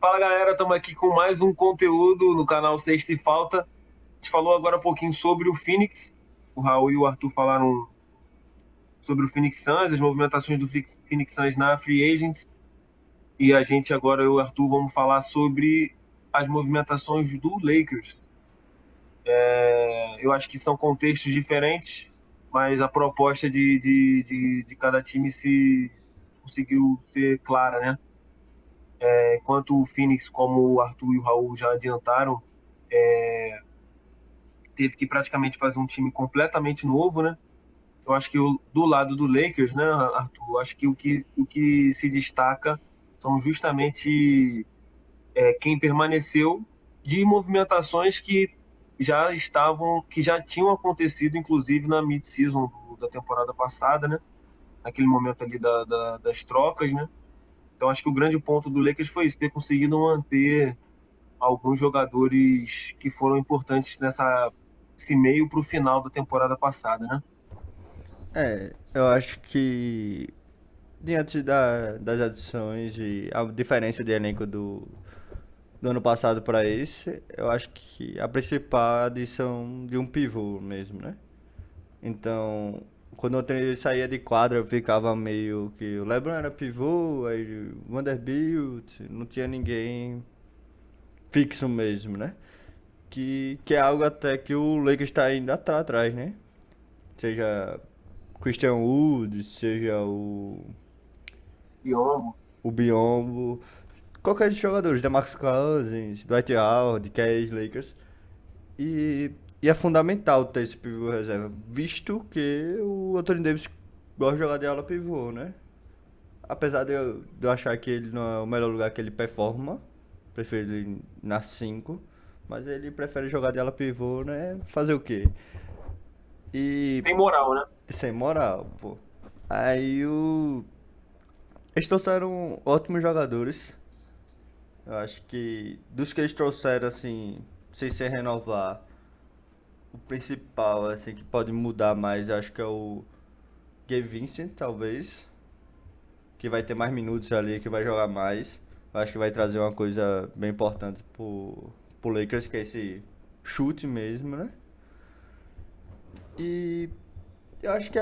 Fala galera, estamos aqui com mais um conteúdo no canal Sexta e Falta. A gente falou agora um pouquinho sobre o Phoenix. O Raul e o Arthur falaram sobre o Phoenix Suns, as movimentações do Phoenix Suns na Free Agents. E a gente agora, eu e o Arthur, vamos falar sobre as movimentações do Lakers. Eu acho que são contextos diferentes, mas a proposta de cada time se conseguiu ser clara, né? Enquanto o Phoenix, como o Arthur e o Raul já adiantaram, teve que praticamente fazer um time completamente novo, né? Eu acho que do lado do Lakers, né, Arthur, eu acho que o que se destaca são justamente quem permaneceu de movimentações que já tinham acontecido, inclusive na mid-season da temporada passada, né? Naquele momento ali das trocas, né? Então acho que o grande ponto do Lakers foi isso, ter conseguido manter alguns jogadores que foram importantes esse meio para o final da temporada passada, né? Eu acho que diante das adições e a diferença de elenco do ano passado para esse, eu acho que a principal é a adição de um pivô mesmo, né? Então, quando o treino saía de quadra, eu ficava meio que o LeBron era pivô, aí o Vanderbilt, não tinha ninguém fixo mesmo, né? Que é algo até que o Lakers está indo atrás, né? Seja Christian Wood, seja Biombo. o Biombo, qualquer jogadores, DeMarcus Cousins, Dwight Howard, que é ex-Lakers. E, e é fundamental ter esse pivô reserva, visto que o Anthony Davis gosta de jogar de ala pivô, né? Apesar de eu achar que ele não é o melhor lugar que ele performa, prefiro ele na 5, mas ele prefere jogar de ala pivô, né? Fazer o quê? E Tem moral, né? sem moral, pô. Aí o. Eles trouxeram ótimos jogadores. Eu acho que dos que eles trouxeram, assim, sem se renovar, o principal, assim, que pode mudar mais, eu acho que é o Gabe Vincent, talvez. Que vai ter mais minutos ali, que vai jogar mais. Eu acho que vai trazer uma coisa bem importante pro Lakers, que é esse chute mesmo, né? E eu acho que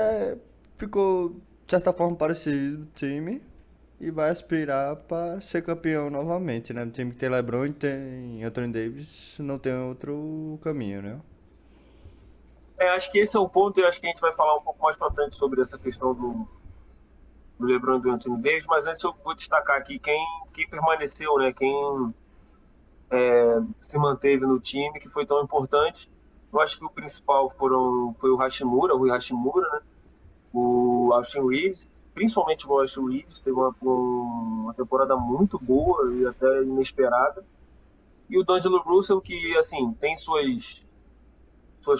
ficou, de certa forma, parecido o time. E vai aspirar para ser campeão novamente, né? No time que tem LeBron e tem Anthony Davis, não tem outro caminho, né? Acho que esse é o ponto, e acho que a gente vai falar um pouco mais para frente sobre essa questão do LeBron e do Anthony Davis, mas antes eu vou destacar aqui quem permaneceu, né? Quem se manteve no time, que foi tão importante. Eu acho que o principal foi o Hashimura, o Rui Hashimura, né? O Austin Reeves, principalmente o Austin Reeves, teve uma temporada muito boa e até inesperada. E o D'Angelo Russell, que, assim, tem suas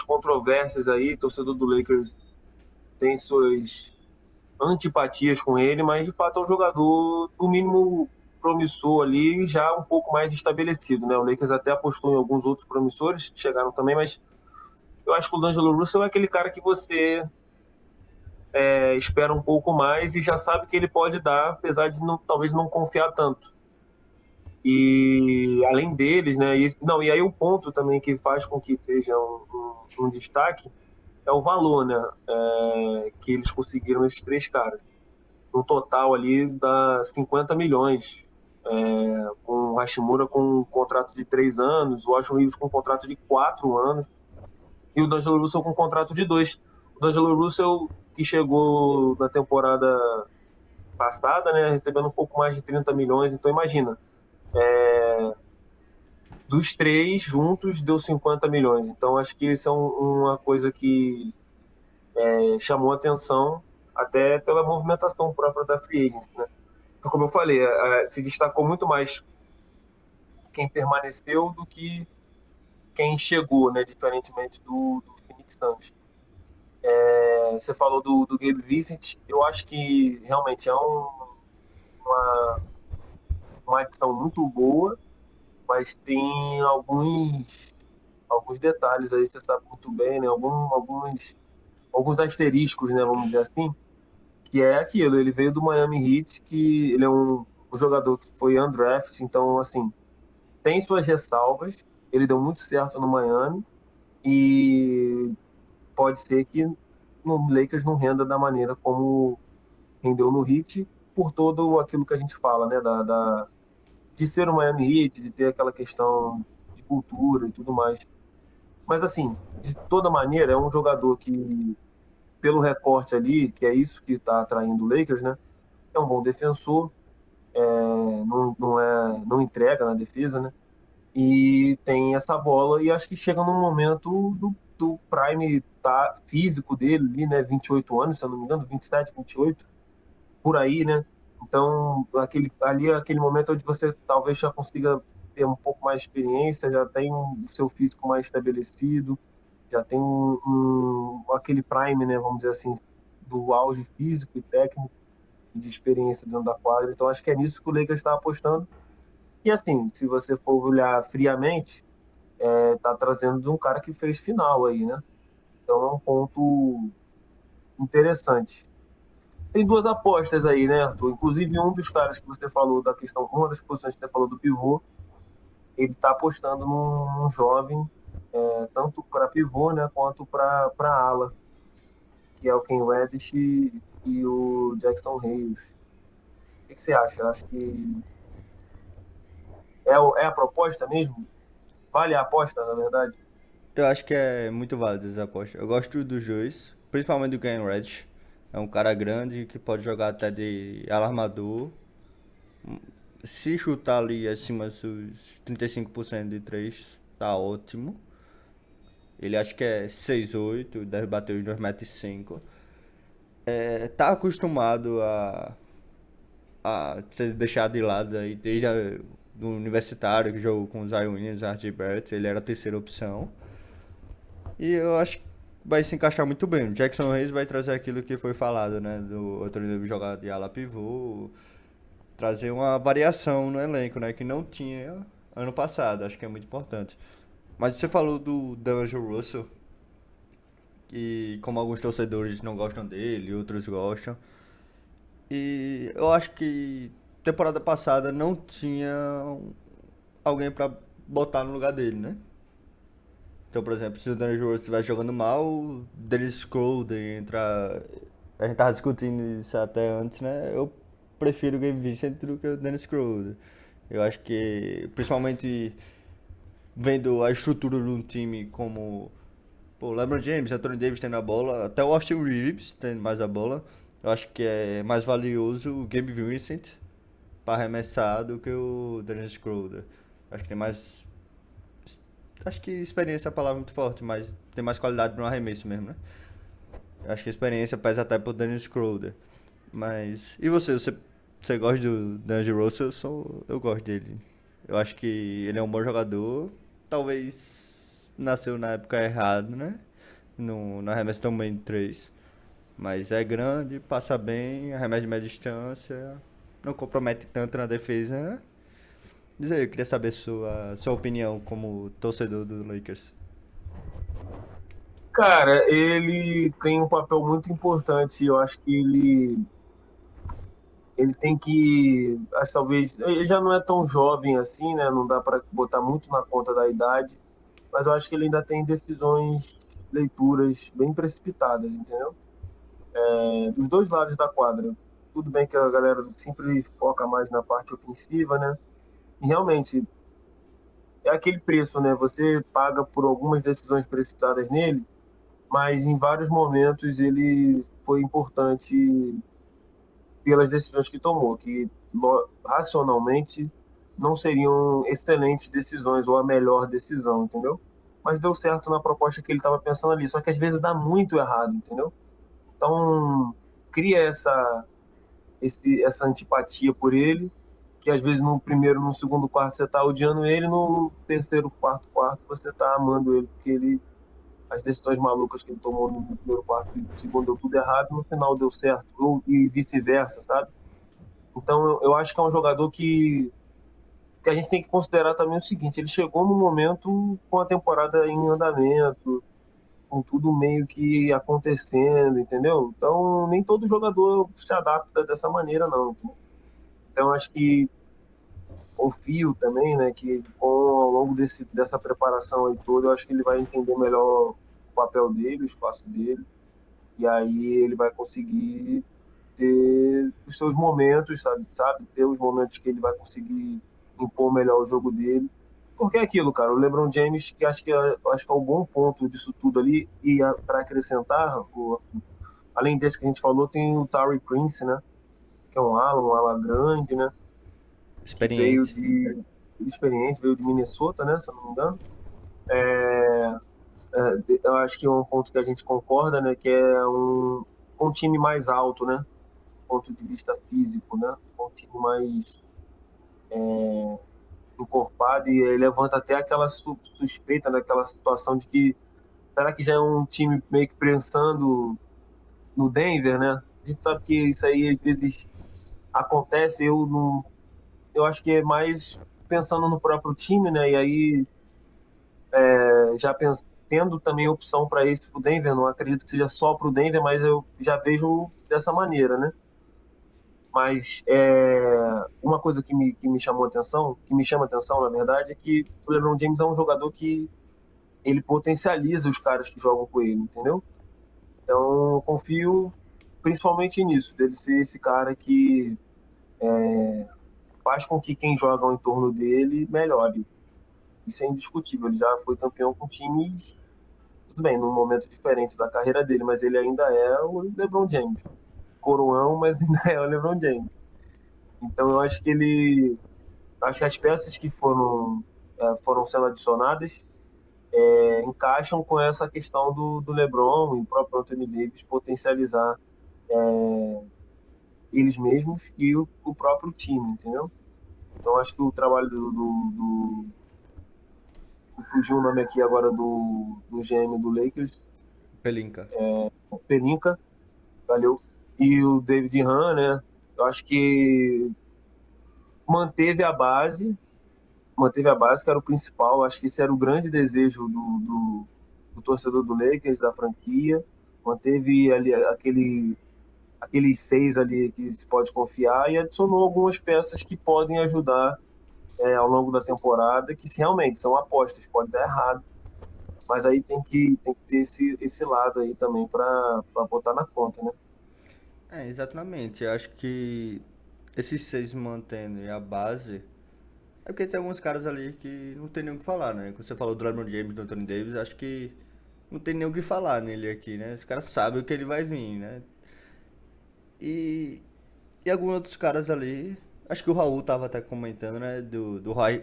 controvérsias aí, torcedor do Lakers tem suas antipatias com ele, mas de fato é um jogador, no mínimo, promissor ali, já um pouco mais estabelecido, né? O Lakers até apostou em alguns outros promissores que chegaram também, mas eu acho que o D'Angelo Russell é aquele cara que você espera um pouco mais e já sabe que ele pode dar, apesar de talvez não confiar tanto. E além deles, né? Não, e aí o ponto também que faz com que seja um destaque é o valor, né? Que eles conseguiram esses três caras. No total ali dá 50 milhões. Com o Hashimura com um contrato de 3 anos, o Washington Reeves com um contrato de 4 anos e o D'Angelo Russell com um contrato de 2. O D'Angelo Russell, que chegou na temporada passada, né, recebendo um pouco mais de 30 milhões, então imagina, dos três juntos deu 50 milhões, então acho que isso é uma coisa que chamou atenção até pela movimentação própria da Free Agents, né? Então, como eu falei, se destacou muito mais quem permaneceu do que quem chegou, né, diferentemente do Phoenix Suns. Você falou do Gabe Vincent, eu acho que realmente é uma adição muito boa, mas tem alguns detalhes aí, você sabe muito bem, né? Alguns asteriscos, né? Vamos dizer assim, que é aquilo. Ele veio do Miami Heat, que ele é um jogador que foi undrafted, então, assim, tem suas ressalvas. Ele deu muito certo no Miami e pode ser que no Lakers não renda da maneira como rendeu no Heat, por todo aquilo que a gente fala, né, de ser o Miami Heat, de ter aquela questão de cultura e tudo mais. Mas, assim, de toda maneira, é um jogador que, pelo recorte ali, que é isso que está atraindo o Lakers, né, é um bom defensor, não entrega na defesa, né, e tem essa bola, e acho que chega num momento do prime físico dele ali, né, 28 anos, se eu não me engano, 27, 28, por aí, né? Então, aquele momento onde você talvez já consiga ter um pouco mais de experiência, já tem o seu físico mais estabelecido, já tem aquele prime, né, vamos dizer assim, do auge físico e técnico e de experiência dentro da quadra. Então, acho que é nisso que o Lakers está apostando. E assim, se você for olhar friamente, tá trazendo de um cara que fez final aí, né? Então é um ponto interessante. Tem duas apostas aí, né, Arthur? Inclusive, um dos caras que você falou da questão, uma das posições que você falou do pivô, ele tá apostando num jovem, tanto para pivô, né, quanto para ala, que é o Ken Reddish e o Jackson Hayes. O que você acha? Acho que é a proposta mesmo? Vale a aposta, na verdade? Eu acho que é muito válido essa aposta. Eu gosto dos dois, principalmente do Ken Reddish. É um cara grande que pode jogar até de alarmador. Se chutar ali acima dos 35% de 3, tá ótimo. Ele acho que é 6'8", deve bater os 2,5 m. Tá acostumado a ser deixado de lado aí desde o universitário que jogou com o Zion Williams, RJ Barrett, ele era a terceira opção. E eu acho que vai se encaixar muito bem. O Jackson Hayes vai trazer aquilo que foi falado, né? Do outro nível jogar de ala pivô, trazer uma variação no elenco, né? Que não tinha ano passado. Acho que é muito importante. Mas você falou do D'Angelo Russell, e como alguns torcedores não gostam dele, outros gostam. E eu acho que temporada passada não tinha alguém pra botar no lugar dele, né? Então, por exemplo, se o Daniel Jones estiver jogando mal, o Dennis Schroeder entra. A gente tava discutindo isso até antes, né? Eu prefiro o Gabe Vincent do que o Dennis Schroeder. Eu acho que, principalmente vendo a estrutura de um time como pô, LeBron James, Anthony Davis tendo a bola, até o Austin Reeves tendo mais a bola, eu acho que é mais valioso o Gabe Vincent para arremessar do que o Dennis Schroeder. Acho que tem mais. Acho que experiência é a palavra muito forte, mas tem mais qualidade no arremesso mesmo, né? Acho que a experiência pesa até pro Dennis Schroeder. Mas. E você gosta do D'Angelo Russell? Eu gosto dele. Eu acho que ele é um bom jogador. Talvez nasceu na época errada, né? No arremesso também de 3. Mas é grande, passa bem, arremessa de média distância. Não compromete tanto na defesa, né? Diz aí, eu queria saber sua opinião como torcedor do Lakers. Cara, ele tem um papel muito importante. Eu acho que ele tem que, acho que talvez, ele já não é tão jovem assim, né? Não dá para botar muito na conta da idade, mas eu acho que ele ainda tem decisões, leituras bem precipitadas, entendeu? Dos dois lados da quadra. Tudo bem que a galera sempre foca mais na parte ofensiva, né? E realmente é aquele preço, né? Você paga por algumas decisões precipitadas nele, mas em vários momentos ele foi importante pelas decisões que tomou, que racionalmente não seriam excelentes decisões ou a melhor decisão, entendeu? Mas deu certo na proposta que ele estava pensando ali, só que às vezes dá muito errado, entendeu? Então cria essa antipatia por ele, que às vezes no primeiro, no segundo quarto você está odiando ele, no terceiro, quarto você está amando ele, porque ele as decisões malucas que ele tomou no primeiro quarto e no segundo deu tudo errado, no final deu certo, e vice-versa, sabe? Então eu acho que é um jogador que a gente tem que considerar também o seguinte, ele chegou no momento com a temporada em andamento, com tudo meio que acontecendo, entendeu? Então nem todo jogador se adapta dessa maneira não, entendeu? Então acho que confio também, né, que ao longo dessa preparação aí toda, eu acho que ele vai entender melhor o papel dele, o espaço dele, e aí ele vai conseguir ter os seus momentos, sabe? Ter os momentos que ele vai conseguir impor melhor o jogo dele. Porque é aquilo, cara, o LeBron James, que acho que é um bom ponto disso tudo ali, e para acrescentar, além desse que a gente falou, tem o Taurean Prince, né? Que é um ala grande, né? Que veio Experiente. de experiente, veio de Minnesota, né? Se eu não me engano. Eu acho que é um ponto que a gente concorda, né? Que é um time mais alto, né? Do ponto de vista físico, né? Um time mais encorpado e levanta até aquela suspeita naquela situação de que será que já é um time meio que pensando no Denver, né? A gente sabe que isso aí às vezes acontece, eu acho que é mais pensando no próprio time, né? E aí já tendo também opção para esse pro Denver, não acredito que seja só pro Denver, mas eu já vejo dessa maneira, né? Mas uma coisa que me chamou atenção, que me chama atenção, na verdade, é que o LeBron James é um jogador que ele potencializa os caras que jogam com ele, entendeu? Então, eu confio principalmente nisso, dele ser esse cara que faz com que quem joga ao entorno dele melhore. Isso é indiscutível. Ele já foi campeão com times, tudo bem, num momento diferente da carreira dele, mas ele ainda é o LeBron James. Coroão, mas ainda é o LeBron James. Então, eu acho que as peças que foram sendo adicionadas encaixam com essa questão do LeBron e o próprio Anthony Davis potencializar eles mesmos e o próprio time, entendeu? Então acho que o trabalho me fugiu o nome aqui agora do GM do Lakers, Pelinka. o Pelinka, valeu, e o David Ham, né? Eu acho que manteve a base, manteve a base, que era o principal. Acho que esse era o grande desejo do torcedor do Lakers, da franquia. Manteve ali aqueles seis ali que se pode confiar e adicionou algumas peças que podem ajudar ao longo da temporada, que realmente são apostas, pode dar errado, mas aí tem que ter esse lado aí também para botar na conta, né? É, exatamente. Eu acho que esses seis mantendo e a base. É porque tem alguns caras ali que não tem nem o que falar, né? Quando você falou do LeBron James e do Anthony Davis, acho que não tem nem o que falar nele aqui, né? Os caras sabem o que ele vai vir, né? E, e alguns outros caras ali. Acho que o Raul tava até comentando, né?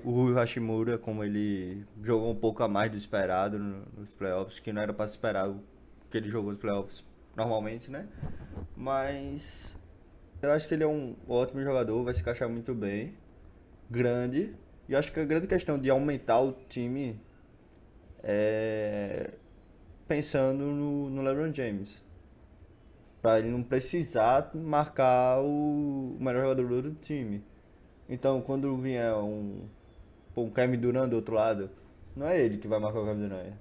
O Rui Hashimura, como ele jogou um pouco a mais do esperado nos playoffs, que não era pra se esperar o que ele jogou nos playoffs normalmente, né? Mas eu acho que ele é um ótimo jogador, vai se encaixar muito bem, grande. E eu acho que a grande questão de aumentar o time é pensando no LeBron James. Pra ele não precisar marcar o melhor jogador do time. Então, quando vier um Kevin Durant do outro lado, não é ele que vai marcar o Kevin Durant.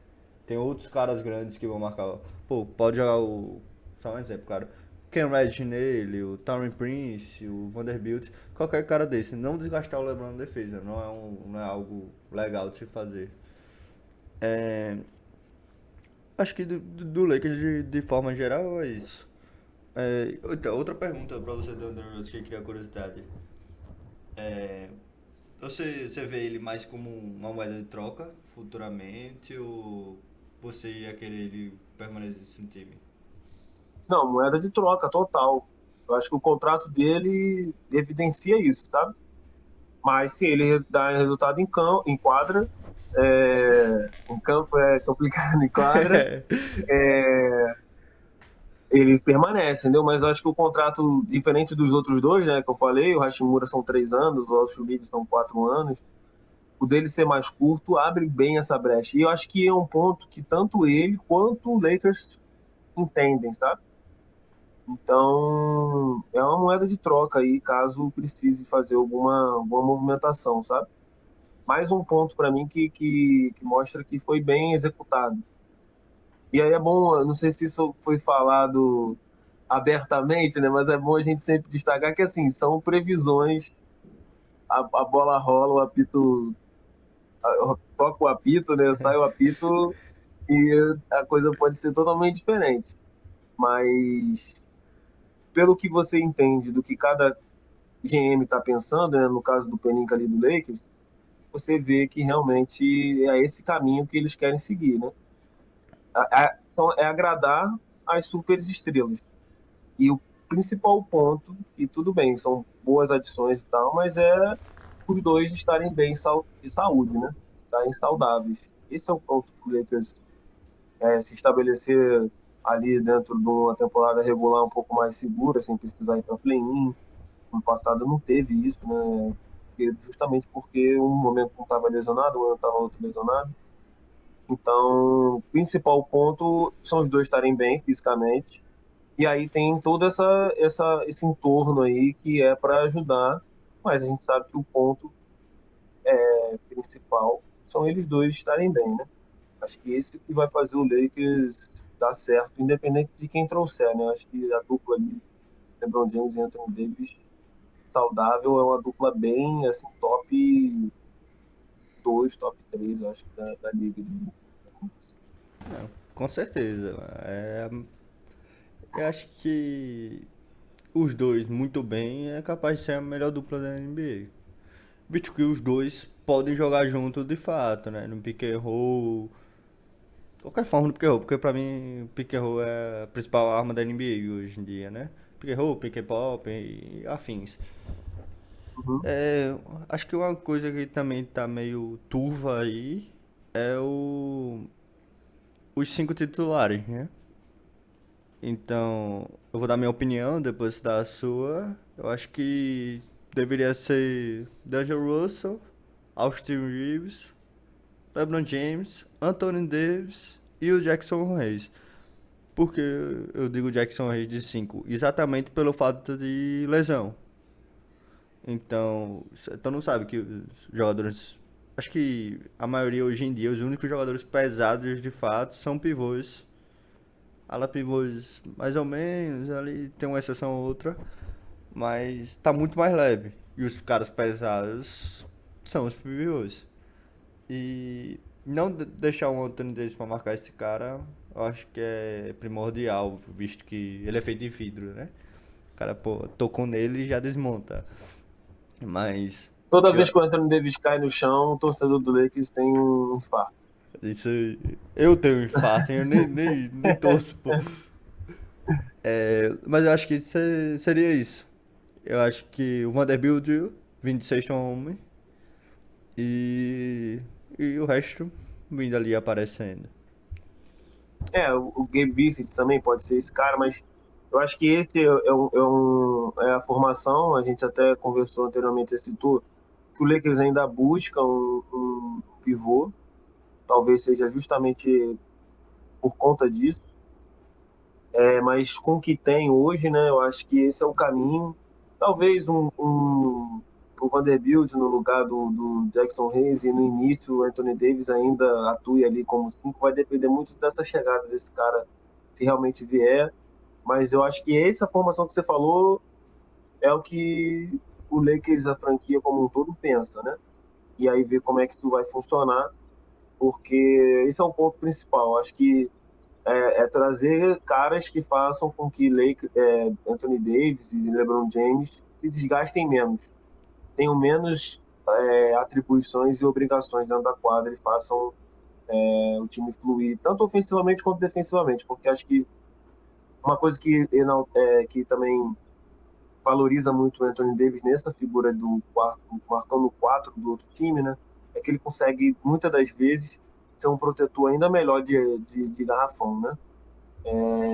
Tem outros caras grandes que vão marcar. Pô, pode jogar o. Só um exemplo, claro. Ken Reddish nele, o Taurean Prince, o Vanderbilt, qualquer cara desse. Não desgastar o LeBron na defesa, não é algo legal de se fazer. É, acho que do Lakers de forma geral é isso. Outra pergunta pra você, Dandre Rose, que cria curiosidade. É, você vê ele mais como uma moeda de troca futuramente ou você ia querer ele permanecer no time? Não, moeda de troca total. Eu acho que o contrato dele evidencia isso, sabe? Mas se ele dá resultado em quadra, em campo é complicado, em quadra, ele permanece, entendeu? Mas eu acho que o contrato, diferente dos outros dois, né, que eu falei, o Hashimura são 3 anos, o Austin Reeves são 4 anos, o dele ser mais curto abre bem essa brecha. E eu acho que é um ponto que tanto ele quanto o Lakers entendem, sabe? Então, é uma moeda de troca aí, caso precise fazer alguma movimentação, sabe? Mais um ponto para mim que mostra que foi bem executado. E aí é bom, eu não sei se isso foi falado abertamente, né? Mas é bom a gente sempre destacar que, assim, são previsões, a bola rola, o apito, toca o apito, né? Sai o apito e a coisa pode ser totalmente diferente. Mas, pelo que você entende do que cada GM está pensando, né? No caso do Pelinka ali do Lakers, você vê que realmente é esse caminho que eles querem seguir, né? Então, é agradar as superestrelas estrelas. E o principal ponto, e tudo bem, são boas adições e tal, mas é os dois estarem bem de saúde, né? Estarem saudáveis. Esse é o ponto para o Lakers se estabelecer ali dentro de uma temporada regular um pouco mais segura, sem precisar ir para play-in. No passado não teve isso, né? Justamente porque um momento não estava lesionado, um momento estava outro lesionado. Então, o principal ponto são os dois estarem bem fisicamente. E aí tem todo esse entorno aí que é para ajudar, mas a gente sabe que o ponto principal são eles dois estarem bem, né? Acho que esse que vai fazer o Lakers dar certo, independente de quem trouxer, né? Acho que a dupla ali, LeBron James e Anthony Davis, saudável, é uma dupla bem, assim, top 2, top 3, acho, da liga. Com certeza. Eu acho que os dois muito bem é capaz de ser a melhor dupla da NBA. Visto que os dois podem jogar junto de fato, né? No pick and roll, qualquer forma do pick and roll, porque pra mim o pick and roll é a principal arma da NBA hoje em dia, né? Pick and roll, pick and pop e afins. Uhum. É, acho que uma coisa que também tá meio turva aí é os cinco titulares, né? Então, eu vou dar minha opinião, depois da sua. Eu acho que deveria ser D'Angelo Russell, Austin Reeves, LeBron James, Anthony Davis e o Jackson Hayes. Por que eu digo Jackson Hayes de 5? Exatamente pelo fato de lesão. Então não sabe que os jogadores. Acho que a maioria hoje em dia, os únicos jogadores pesados de fato são pivôs. Ala pivôs mais ou menos, ali tem uma exceção ou outra, mas tá muito mais leve. E os caras pesados são os pivôs. E não deixar o Anthony Davis pra marcar esse cara, eu acho que é primordial, visto que ele é feito de vidro, né? O cara, pô, tocou nele e já desmonta. Mas Toda eu, vez que o Anthony Davis cai no chão, o torcedor do Lakers tem um infarto. isso, eu tenho um infarto, hein? Eu nem torço, pô. Mas eu acho que seria isso. Eu acho que o Vanderbilt, 26 homem, e, e o resto vindo ali aparecendo. O Gabe Vincent também pode ser esse cara, mas eu acho que esse é a formação. A gente até conversou anteriormente, você citou que o Lakers ainda busca um pivô, talvez seja justamente por conta disso. Mas com o que tem hoje, né, eu acho que esse é o caminho. Talvez o Vanderbilt no lugar do Jackson Hayes e no início o Anthony Davis ainda atue ali como cinco. Vai depender muito dessa chegada desse cara, se realmente vier. Mas eu acho que essa formação que você falou é o que o Lakers, a franquia como um todo, pensa, né? E aí ver como é que tu vai funcionar, porque esse é o ponto principal. Acho que é trazer caras que façam com que Anthony Davis e LeBron James se desgastem menos, tenham menos atribuições e obrigações dentro da quadra e façam o time fluir, tanto ofensivamente quanto defensivamente, porque acho que uma coisa que também valoriza muito o Anthony Davis nessa figura do quarto, marcando quatro do outro time, né? É que ele consegue, muitas das vezes, ser um protetor ainda melhor de garrafão, né?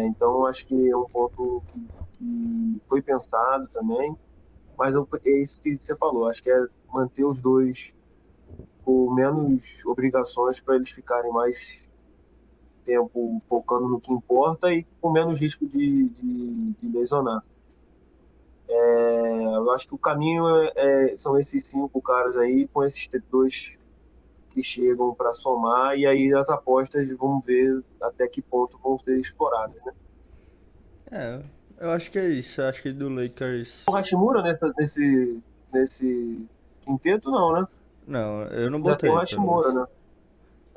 Então, acho que é um ponto que foi pensado também, mas é isso que você falou, acho que é manter os dois com menos obrigações para eles ficarem mais tempo focando no que importa e com menos risco de lesionar. Eu acho que o caminho são esses cinco caras aí, com esses dois que chegam para somar, e aí as apostas vamos ver até que ponto vão ser exploradas, né? É, Eu acho que é isso. Eu acho que do O Lakers. Hashimura nesse quinteto, não, né? Não, eu não Ainda tem o botei, pelo Hashimura, menos. né?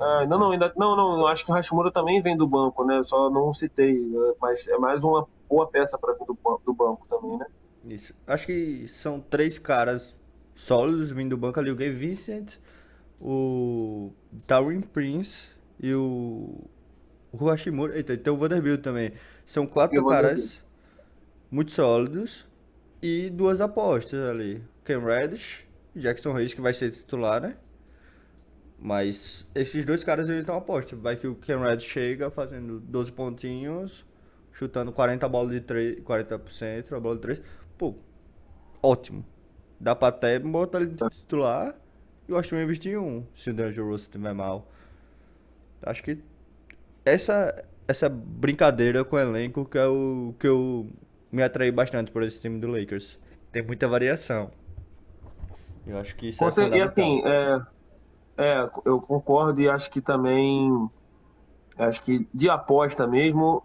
Não É, não, botei. não, ainda, não, eu acho que o Hashimura também vem do banco, né? Só não citei, mas é mais uma boa peça para vir do banco também, né? Isso. Acho que são três caras sólidos vindo do banco ali: o Gabe Vincent, o Taurean Prince e o Hashimura. Eita, e tem o Vanderbilt também. São E quatro o Vanderbilt. caras muito sólidos e duas apostas ali: Cam Reddish, Jackson Hayes, que vai ser titular, né? Mas esses dois caras eles estão aposta. Vai que o Cam Reddish chega fazendo 12 pontinhos, chutando 40 bolas de 3, 40% a bola de 3. Pô, ótimo. Dá pra até botar ele de titular e eu acho que vai investir em um, se o D'Angelo Russell estiver mal. Acho que essa brincadeira com o elenco que é o que eu me atraí bastante por esse time do Lakers. Tem muita variação. Eu acho que isso é E fundamental. assim, eu concordo e acho que também, acho que de aposta mesmo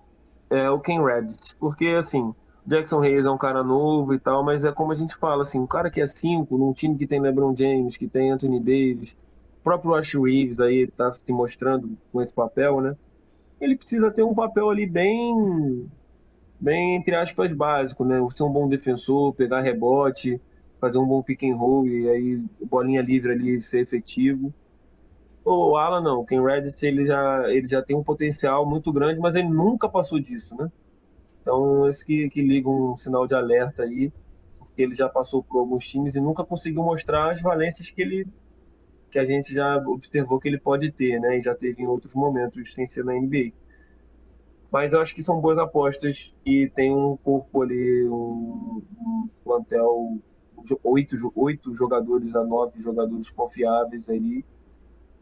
é o Ken Reddish, porque assim, Jackson Hayes é um cara novo e tal, mas é como a gente fala, assim, um cara que é cinco num time que tem LeBron James, que tem Anthony Davis, o próprio Ash Reeves aí tá se mostrando com esse papel, né? Ele precisa ter um papel ali bem entre aspas básico, né? Ser um bom defensor, pegar rebote, fazer um bom pick and roll e aí bolinha livre ali ser efetivo. O Alan não, o Ken Reddish ele já tem um potencial muito grande, mas ele nunca passou disso, né? Então, esse que liga um sinal de alerta aí, porque ele já passou por alguns times e nunca conseguiu mostrar as valências que a gente já observou que ele pode ter, né? E já teve em outros momentos sem ser na NBA. Mas eu acho que são boas apostas e tem um corpo ali, um plantel, oito jogadores a nove jogadores confiáveis ali,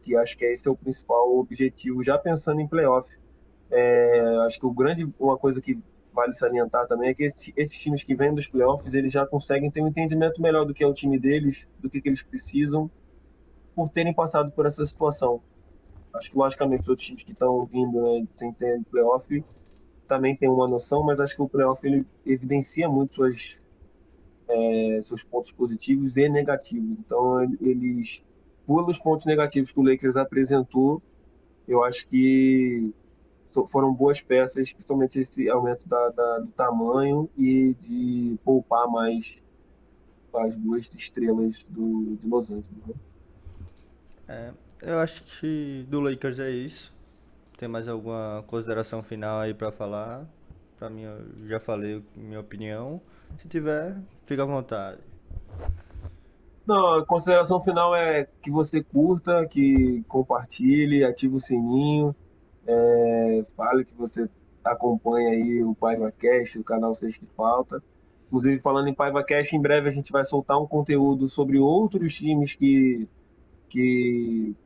que acho que esse é o principal objetivo, já pensando em playoff. Acho que uma coisa que vale salientar também é que esses times que vêm dos playoffs, eles já conseguem ter um entendimento melhor do que é o time deles, do que eles precisam, por terem passado por essa situação. Acho que, logicamente, os outros times que estão vindo, né, sem ter playoff também têm uma noção, mas acho que o playoff ele evidencia muito seus pontos positivos e negativos. Então, eles, pelos pontos negativos que o Lakers apresentou, eu acho que foram boas peças, principalmente esse aumento do tamanho e de poupar mais as duas estrelas de Los Angeles, né? Eu acho que do Lakers é isso. Tem mais alguma consideração final aí pra falar? Pra mim, eu já falei minha opinião. Se tiver, fica à vontade. Não, a consideração final é que você curta, que compartilhe, ative o sininho, fale que você acompanha aí o PaivaCast, o canal Sexta e Falta. Inclusive, falando em PaivaCast, em breve a gente vai soltar um conteúdo sobre outros times que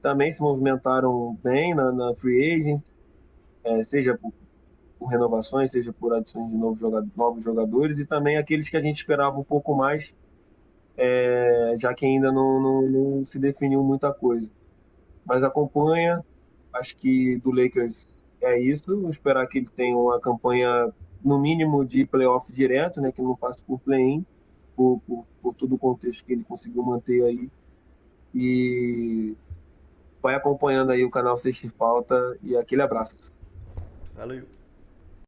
também se movimentaram bem na Free Agent, seja por renovações, seja por adições de novos jogadores, e também aqueles que a gente esperava um pouco mais, já que ainda não se definiu muita coisa. Mas acompanha, acho que do Lakers é isso, esperar que ele tenha uma campanha, no mínimo, de playoff direto, né, que não passe por play-in, por todo o contexto que ele conseguiu manter aí. E vai acompanhando aí o canal Sexta e Falta, e aquele abraço. Valeu.